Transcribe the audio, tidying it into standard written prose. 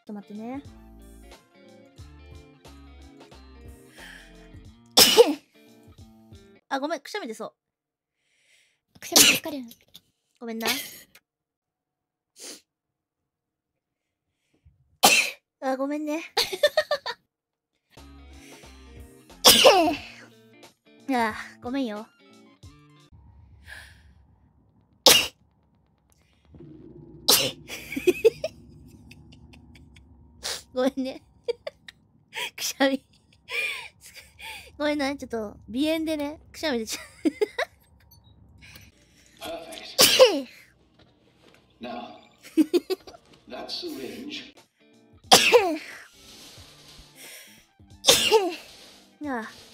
と待ってね。あ、ごめん、くしゃみ出そう。くしゃみ助かる。ごめんな。あ、ごめんね。いや、ごめんよ。ごめんね。くしゃみ。ごめんな、ちょっと鼻炎でね、くしゃみ出ちゃう。Perfect. Now, that syringe. ああ